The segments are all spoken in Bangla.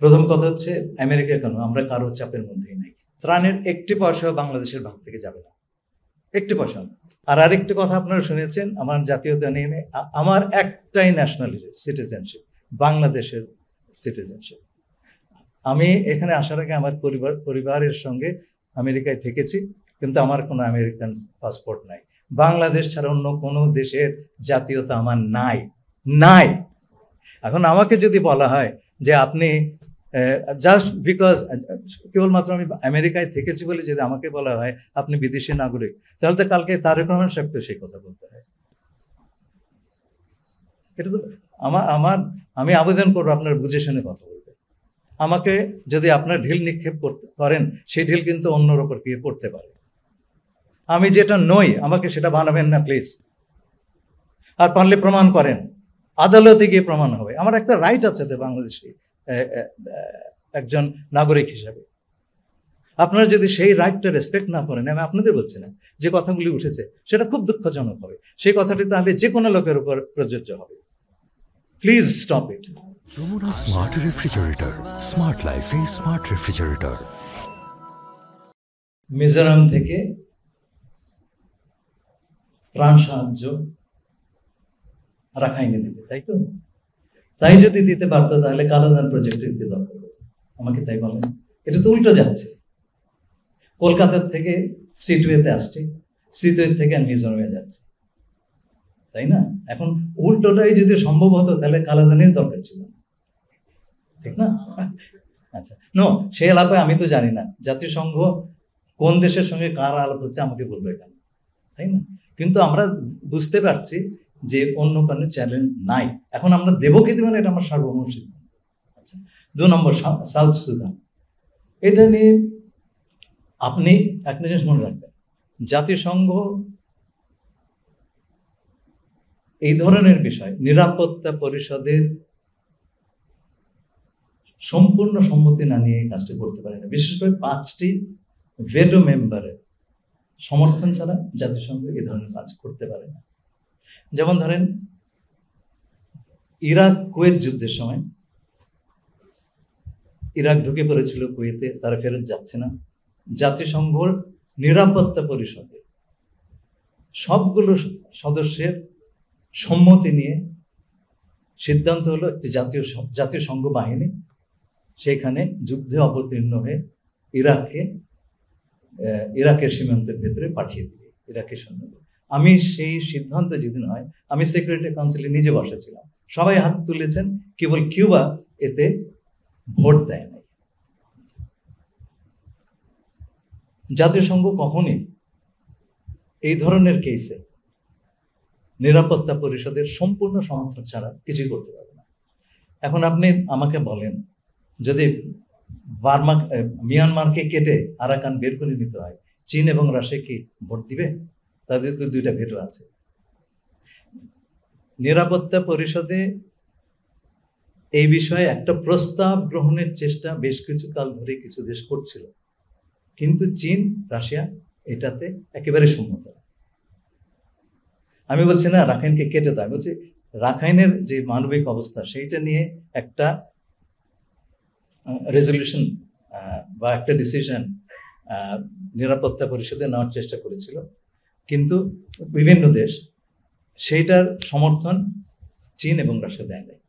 প্রথম কথা হচ্ছে আমেরিকা কেন, আমরা কারো চাপের মধ্যেই নাই। ত্রাণের একটি পয়সাও বাংলাদেশের ভাগ থেকে যাবে না, একটি পয়সা না। আর আরেকটি কথা আপনারা শুনেছেন আমার জাতীয়তা নিয়ে, আমার একটাই ন্যাশনালিটি, সিটিজেনশিপ, বাংলাদেশের সিটিজেনশিপ। আমি এখানে আসার আগে আমার পরিবারের সঙ্গে আমেরিকায় থেকেছি, কিন্তু আমার কোনো আমেরিকান পাসপোর্ট নাই। বাংলাদেশ ছাড়া অন্য কোনো দেশের জাতীয়তা আমার নাই, নাই। এখন আমাকে যদি বলা হয় যে আপনি জাস্ট বিকজ কেবলমাত্র আমি আমেরিকায় থেকেছি বলে যদি আমাকে বলা হয় আপনি বিদেশি নাগরিক, তাহলে তো কালকে তারেক রহমান সাহেবকে সেই কথা বলতে হয়। এটা তো আমি আবেদন করবো আপনার বুঝে শুনে কথা বলবে। আমাকে যদি আপনার ঢিল নিক্ষেপ করেন, সেই ঢিল কিন্তু অন্যর ওপর গিয়ে পড়তে পারে। আমি যেটা নই আমাকে সেটা বানাবেন না প্লিজ। আর পারলে প্রমাণ করেন, আদালতে গিয়ে প্রমাণ হবে। আমার একটা রাইট আছে তো বাংলাদেশি একজন নাগরিক হিসাবে। আপনারা যদি সেই রাইটটা রেসপেক্ট না করেন, আমি আপনাদের বলছি না, যে কথাগুলি উঠেছে সেটা খুব দুঃখজনক হবে। সেই কথাটি তাহলে যে কোনো লোকের উপর প্রযোজ্য হবে। Please stop it. Jamuna smart refrigerator, smart লাইফে স্মার্ট রেফ্রিজারেটর। মিজোরাম থেকে ত্রাণ সাহায্য রাখাইনে দিতে, তাই তো? তাই যদি দিতে পারতো তাহলে কালাদান প্রজেক্টের কি দরকার হতো? আমাকে তাই বলেন। এটা তো উল্টো যাচ্ছে। কলকাতার থেকে সিটওয়েতে আসছে, সিটওয়ে থেকে মিজোরামে যাচ্ছে, তাই না? এখন উল্টোটাই যদি সম্ভব হতো তাহলে কালাদানের দরকার ছিল, ঠিক না? আচ্ছা, নো, সেই এলাকায় আমি তো জানি না জাতিসংঘ কোন দেশের সঙ্গে কার আলাপ হচ্ছে, আমাকে বলবে কেন, তাই না? কিন্তু আমরা বুঝতে পারছি যে অন্য কোনো চ্যালেঞ্জ নাই। এখন আমরা দেবো কি দেবো না এটা আমার সার্বভৌম সিদ্ধান্ত। আচ্ছা, 2 নম্বর সাউথ সুদান। এটা নিয়ে আপনি একটা জিনিস মনে রাখবেন, জাতিসংঘ এই ধরনের বিষয় নিরাপত্তা পরিষদের সম্পূর্ণ সম্মতি না নিয়ে এই কাজটি করতে পারে না। বিশেষ করে 5টি ভেটো মেম্বারের সমর্থন ছাড়া জাতিসংঘ এই ধরনের কাজ করতে পারে না। যেমন ধরেন ইরাক কুয়েত যুদ্ধের সময় ইরাক ঢুকে পড়েছিল কুয়েতে, তারা ফেরত যাচ্ছে না। জাতিসংঘর নিরাপত্তা পরিষদে সবগুলো সদস্যের সম্মতি নিয়ে সিদ্ধান্ত হলো একটি জাতীয় সংঘ বাহিনী সেখানে যুদ্ধে অবতীর্ণ হয়ে ইরাকের সীমান্তের ভেতরে পাঠিয়ে দিবে ইরাকের সৈন্যদের। আমি সেই সিদ্ধান্ত যেদিন হয়, আমি সিকিউরিটি কাউন্সিলে নিজে বসেছিলাম, সবাই হাত তুলেছেন, কেবল কিউবা এতে ভোট দেয় নাই। জাতিসংঘ কখনই এই ধরনের কেসে নিরাপত্তা পরিষদের সম্পূর্ণ সমর্থন ছাড়া কিছুই করতে পারবে না। এখন আপনি আমাকে বলেন, যদি মিয়ানমারকে কেটে আরাকান বের করে নিতে হয়, চীন এবং রাশিয়া কি ভোট দিবে? তাদের তো 2টা ভেটো আছে। নিরাপত্তা পরিষদে এই বিষয়ে একটা প্রস্তাব গ্রহণের চেষ্টা বেশ কিছু কাল ধরে কিছু দেশ করছিল, কিন্তু চীন রাশিয়া এটাতে একেবারে সম্মত। আমি বলছি না রাখাইনকে কেটে দেয়, বলছি রাখাইনের যে মানবিক অবস্থা সেইটা নিয়ে একটা রেজলিউশন বা একটা ডিসিশন নিরাপত্তা পরিষদে নেওয়ার চেষ্টা করেছিল, কিন্তু বিভিন্ন দেশ সেইটার সমর্থন চীন এবং রাশিয়া দেয় নাই।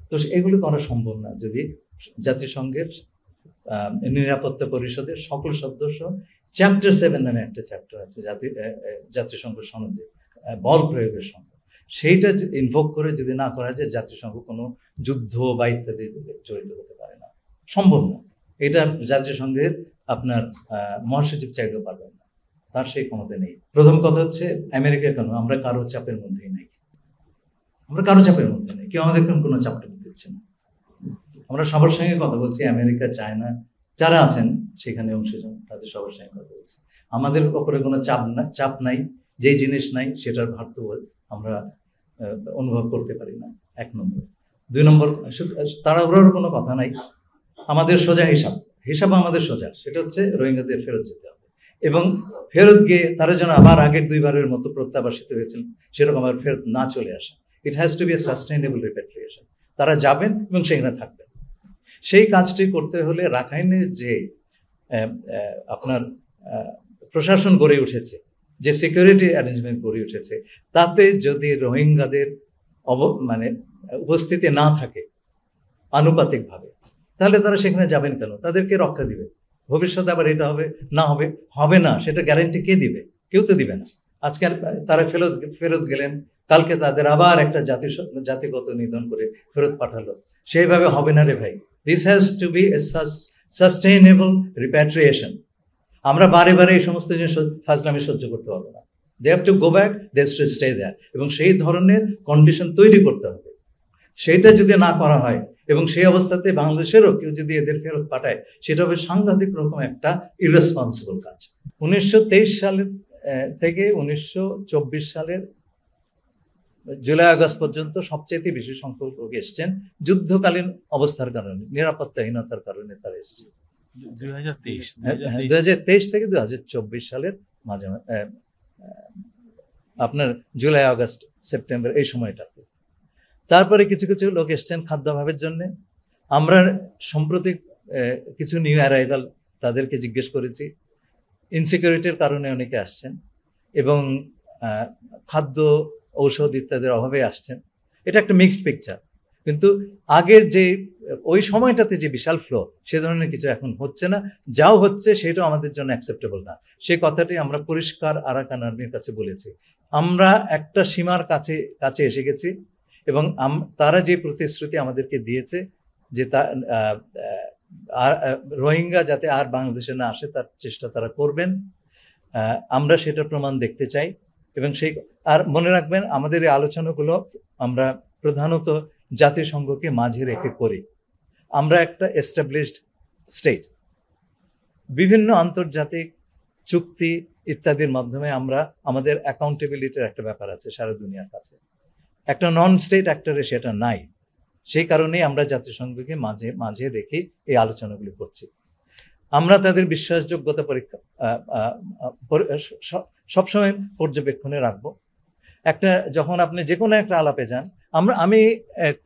তো এগুলো করা সম্ভব না যদি জাতিসংঘের নিরাপত্তা পরিষদের সকল সদস্য চ্যাপ্টার 7 নামে একটা চ্যাপ্টার আছে জাতিসংঘ সনদে বল প্রয়োগের সঙ্গে, সেইটা ইনভোক করে যদি না করা যায় জাতিসংঘ কোনো যুদ্ধ বা ইত্যাদি জড়িত হতে পারে না, সম্ভব না। এটা জাতিসংঘের আপনার মহাসচিব চাইলেও পারবেন না, তার সেই ক্ষমতা নেই। প্রথম কথা হচ্ছে আমেরিকা কেন, আমরা কারো চাপের মধ্যেই নেই, আমরা কারো চাপের মধ্যে নেই, কেউ আমাদের কোনো চাপটা দিচ্ছে না। আমরা সবার সঙ্গে কথা বলছি, আমেরিকা, চায়না যারা আছেন সেখানে অংশীজন, তাদের সবার সঙ্গে কথা বলছি। আমাদের উপরে কোনো চাপ নাই, যেই জিনিস নাই সেটার ভার তো আমরা অনুভব করতে পারি না, 1 নম্বর। 2 নম্বর, তাড়াহুড়োর কোনো কথা নাই, আমাদের সোজা হিসাব আমাদের সোজা, সেটা হচ্ছে রোহিঙ্গাদের ফেরত যেতে হবে, এবং ফেরত গিয়ে তারা যেন আবার আগের 2বারের মতো প্রত্যাবাসিত হয়েছিল সেরকম আবার ফেরত না চলে আসে। It has to be a sustainable repatriation. তারা যাবেন এবং সেখানে থাকবেন, সেই কাজটি করতে হলে রাখাইনের যে আপনার প্রশাসন গড়ে উঠেছে, যে সিকিউরিটি অ্যারেঞ্জমেন্ট গড়ে উঠেছে, তাতে যদি রোহিঙ্গাদের মানে উপস্থিতি না থাকে আনুপাতিকভাবে, তাহলে তারা সেখানে যাবেন কেন? তাদেরকে রক্ষা দিবে। ভবিষ্যতে আবার এটা হবে না, হবে না, সেটা গ্যারান্টি কে দিবে? কেউ তো দিবে না। আজকে তারা ফেরত গেলেন, কালকে তাদের আবার একটা জাতিগত নিধন করে ফেরত পাঠালো। সেইভাবে হবে না রে ভাই। This has to be a sustainable repatriation. আমরা বারে বারে এই সমস্ত জিনিস ফাজলামি সহ্য করতে পারবো না। They have to go back, they have to stay there, এবং সেই ধরনের কন্ডিশন তৈরি করতে হবে। সেইটা যদি না করা হয় এবং সেই অবস্থাতে বাংলাদেশেরও কেউ যদি এদের ফেরত পাঠায়, সেটা হবে সাংঘাতিক রকম একটা ইরেসপন্সিবল কাজ। 1923 সালের থেকে 1924 সালের জুলাই আগস্ট পর্যন্ত সবচেয়ে বেশি সংখ্যক লোক এসছেন যুদ্ধকালীন অবস্থার কারণে, নিরাপত্তাহীনতার কারণে তারা এসছে। 2023 থেকে 2024 সালের মাঝে আপনার জুলাই আগস্ট সেপ্টেম্বর এই সময়টাতে। তারপরে কিছু কিছু লোক এসছেন খাদ্যাভাবের জন্য। আমরা সম্প্রতি কিছু নিউ অ্যারাইভাল তাদেরকে জিজ্ঞেস করেছি, ইনসিকিউরিটির কারণে অনেকে আসছেন এবং খাদ্য ঔষধ ইত্যাদির অভাবে আসছেন। এটা একটা মিক্সড পিকচার। কিন্তু আগের যে ওই সময়টাতে যে বিশাল ফ্লো, সে ধরনের কিছু এখন হচ্ছে না। যাও হচ্ছে সেটাও আমাদের জন্য অ্যাকসেপ্টেবল না। সেই কথাটি আমরা পরিষ্কার আরাকান আর্মির কাছে বলেছি। আমরা একটা সীমার কাছে এসে গেছি এবং তারা যে প্রতিশ্রুতি আমাদেরকে দিয়েছে যে রোহিঙ্গা যাতে আর বাংলাদেশে না আসে তার চেষ্টা তারা করবেন, আমরা সেটা প্রমাণ দেখতে চাই। এবং আর মনে রাখবেন, আমাদের এই আলোচনাগুলো আমরা প্রধানত জাতিসংঘকে মাঝে রেখে করি। আমরা একটা এস্টাবলিশড স্টেট, বিভিন্ন আন্তর্জাতিক চুক্তি ইত্যাদির মাধ্যমে আমরা আমাদের অ্যাকাউন্টেবিলিটির একটা ব্যাপার আছে সারা দুনিয়ার কাছে। একটা নন স্টেট অ্যাক্টরে সেটা নাই। সেই কারণেই আমরা জাতিসংঘকে মাঝে রেখে এই আলোচনাগুলি করছি। আমরা তাদের বিশ্বাসযোগ্যতা পরীক্ষা সবসময় পর্যবেক্ষণে রাখবো। যখন আপনি যে কোনো একটা আলাপে যান, আমি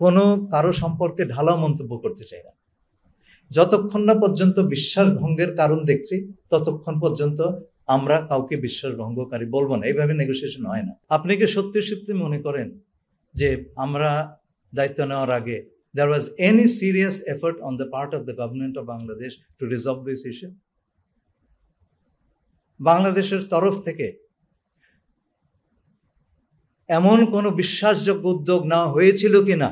কোনো কারো সম্পর্কে ঢালাও মন্তব্য করতে চাই না। যতক্ষণ না পর্যন্ত বিশ্বাসভঙ্গের কারণ দেখছি, ততক্ষণ পর্যন্ত আমরা কাউকে বিশ্বাসভঙ্গকারী বলবো না। এইভাবে নেগোসিয়েশন হয় না। আপনি কি সত্যি সত্যি মনে করেন যে আমরা দায়িত্ব নেওয়ার আগে there was any serious effort on the part of the government of Bangladesh to resolve this issue? বাংলাদেশের তরফ থেকে এমন কোনো বিশ্বাসযোগ্য উদ্যোগ নেওয়া হয়েছিল কিনা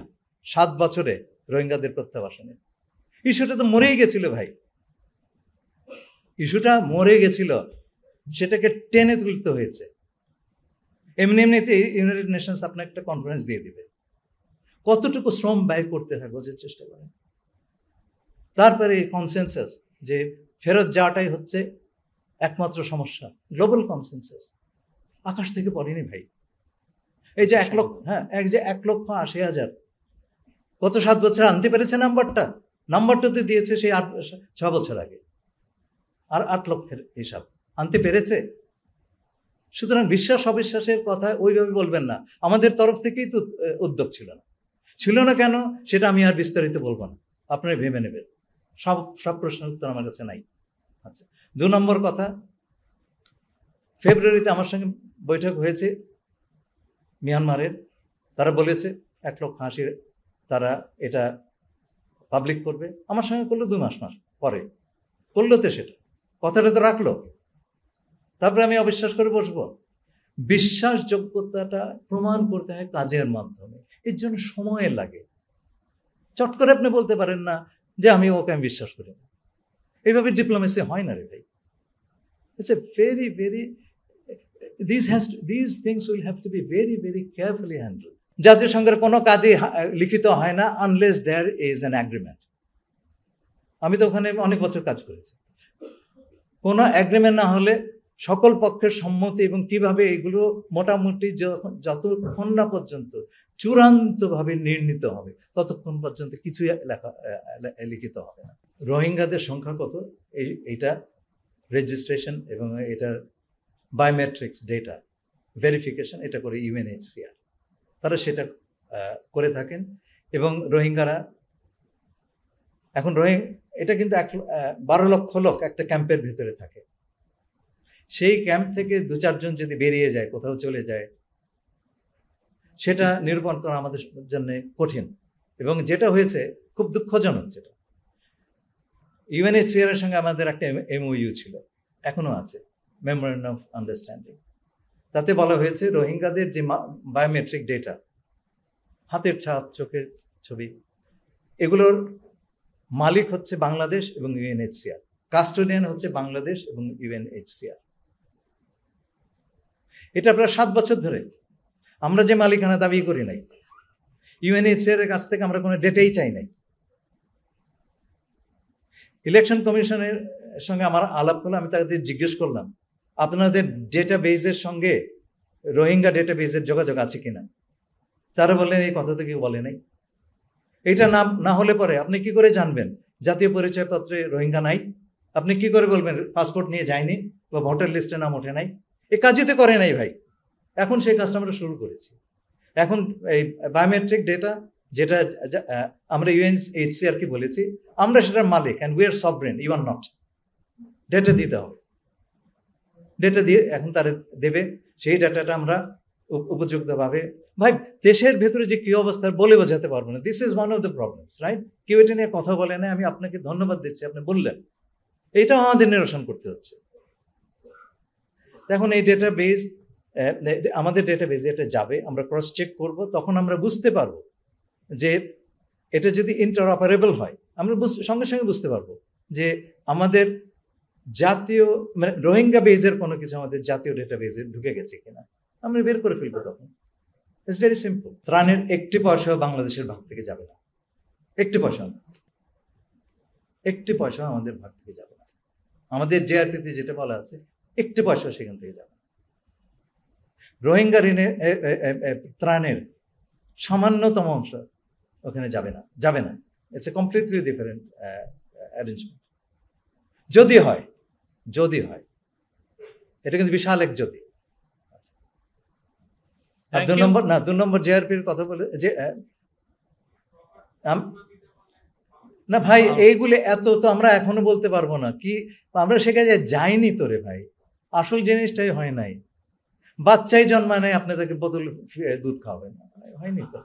7 বছরে রোহিঙ্গাদের প্রত্যাবাসনে? ইস্যুটা তো মরেই গেছিল ভাই, ইস্যুটা মরে গেছিল, সেটাকে টেনে তুলতে হয়েছে। এমনিতে ইউনাইটেড নেশনস আপনার একটা কনফারেন্স দিয়ে দিবে, কতটুকু শ্রম ব্যয় করতে হয় বোঝার চেষ্টা করেন। তারপরে কনসেনসাস যে ফেরত যাওয়াটাই হচ্ছে একমাত্র সমস্যা, গ্লোবাল কনসেনসাস আকাশ থেকে পড়েনি ভাই। এই যে 1,80,000 গত 7 বছর আনতে পেরেছে নাম্বারটা তো দিয়েছে সেই 6 বছর আগে, আর 8 লক্ষের হিসাব আনতে পেরেছে। সুতরাং বিশ্বাস অবিশ্বাসের কথা ওইভাবে বলবেন না। আমাদের তরফ থেকেই তো উদ্যোগ ছিল না কেন সেটা আমি আর বিস্তারিত বলবো না, আপনারা ভেবে নেবেন। সব প্রশ্নের উত্তর আমার কাছে নাই। আচ্ছা, 2 নম্বর কথা, ফেব্রুয়ারিতে আমার সঙ্গে বৈঠক হয়েছে মিয়ানমারের। তারা বলেছে 1,80,000 তারা এটা পাবলিক করবে। আমার সঙ্গে করলো 2 মাস পরে করলো, তো সেটা কথাটা তো রাখলো। তারপরে আমি অবিশ্বাস করে বসবো? বিশ্বাসযোগ্যতাটা প্রমাণ করতে হয় কাজের মাধ্যমে, এর জন্য সময় লাগে। চট করে আপনি বলতে পারেন না যে আমি বিশ্বাস করি না। এইভাবে ডিপ্লোমেসি হয় না রে ভাই। It's a very these things will have to be very carefully handled. জাতিসংঘের কোনো কাজে লিখিত হয় না unless there is an agreement. আমি তো ওখানে অনেক বছর কাজ করেছি। কোনো অ্যাগ্রিমেন্ট না হলে সকল পক্ষের সম্মতি এবং কিভাবে এগুলো মোটামুটি যতক্ষণ না পর্যন্ত চূড়ান্তভাবে নির্ণীত হবে ততক্ষণ পর্যন্ত কিছুই লিখিত হবে না। রোহিঙ্গাদের সংখ্যা কত, এইটা রেজিস্ট্রেশন এবং এটার বায়োমেট্রিক্স ডেটা ভেরিফিকেশন এটা করে UNHCR, তারা সেটা করে থাকেন। এবং রোহিঙ্গারা এখন এটা কিন্তু 12 লক্ষ লোক একটা ক্যাম্পের ভিতরে থাকে। সেই ক্যাম্প থেকে 2-4 জন যদি বেরিয়ে যায়, কোথাও চলে যায়, সেটা নিরূপণ করা আমাদের জন্য কঠিন। এবং যেটা হয়েছে খুব দুঃখজনক, যেটা ইউএনএইচসিআর এর সঙ্গে আমাদের একটা এমওইউ ছিল, এখনো আছে, মেমোরেন্ডাম অফ আন্ডারস্ট্যান্ডিং। তাতে বলা হয়েছে রোহিঙ্গাদের যে বায়োমেট্রিক ডেটা, হাতের ছাপ, চোখের ছবি, এগুলোর মালিক হচ্ছে বাংলাদেশ এবং ইউএনএইচসিআর, কাস্টোডিয়ান হচ্ছে বাংলাদেশ এবং ইউএনএইচসিআর। এটা প্রায় 7 বছর ধরে আমরা যে মালিকানা দাবি করি নাই, ইউএনএইচসিআর এর কাছ থেকে আমরা কোনো ডেটাই চাই নাই। ইলেকশন কমিশনের সঙ্গে আমার আলাপ হলো, আমি তাদের জিজ্ঞেস করলাম আপনাদের ডেটাবেজের সঙ্গে রোহিঙ্গা ডেটাবেজের যোগাযোগ আছে কিনা। তারা বললেন এই কথা তো কেউ বলে নাই। এটা না হলে পরে আপনি কি করে জানবেন জাতীয় পরিচয়পত্রে রোহিঙ্গা নাই? আপনি কি করে বলবেন পাসপোর্ট নিয়ে যায়নি বা ভোটার লিস্টে নাম ওঠে নাই? এ কাজই তো করে নাই ভাই। এখন সেই কাজটা আমরা শুরু করেছি। এখন এই বায়োমেট্রিক ডেটা, যেটা আমরা ইউএনএইচসিআর কে বলেছি আমরা সেটার মালিক, and we are sovereign, you are not. Data দিতে হবে, ডেটা দিয়ে এখন তারা দেবে, সেই ডেটাটা আমরা উপযুক্তভাবে, ভাই দেশের ভেতরে যে কি অবস্থা বলে বোঝাতে পারবো না। This is one of the problems, right? কেউ এটা নিয়ে কথা বলে না। আমি আপনাকে ধন্যবাদ দিচ্ছি, আপনি বললেন, এইটাও আমাদের নিরসন করতে হচ্ছে। এখন এই ডেটাবেজ, আমাদের ডেটাবেজে এটা যাবে, আমরা ক্রস চেক করব, তখন আমরা বুঝতে পারবো যে এটা যদি ইন্টারঅপারেবল হয়, আমরা সঙ্গে সঙ্গে বুঝতে পারবো যে আমাদের জাতীয়, মানে রোহিঙ্গা বেজের কোনো কিছু আমাদের জাতীয় ডেটাবেজে ঢুকে গেছে কিনা আমরা বের করে ফেলবো। তখন ইটস ভেরি সিম্পল। ত্রাণের 1টি পয়সাও বাংলাদেশের ভাগ থেকে যাবে না, 1টি পয়সা না, 1টি পয়সা আমাদের ভাগ থেকে যাবে না। আমাদের জেআরপিতে যেটা বলা আছে 1টি পয়সা সেখান থেকে যাবে না। রোহিঙ্গা ঋণের ত্রাণের সামান্যতম অংশ ওখানে যাবে না, যাবে না। It's a completely different arrangement. যদি হয়, এটা কিন্তু বিশাল এক যদি। আর 2 নম্বর জেআরপির কথা বলে যে না ভাই, এইগুলি এত তো আমরা এখনো বলতে পারবো না। কি আমরা সেখানে যাইনি তো রে ভাই, আসল জিনিসটাই হয় নাই। বাচ্চাই জন্মায় নাই, আপনি তাকে বোতল দুধ খাওয়াবেন, হয়নি তো।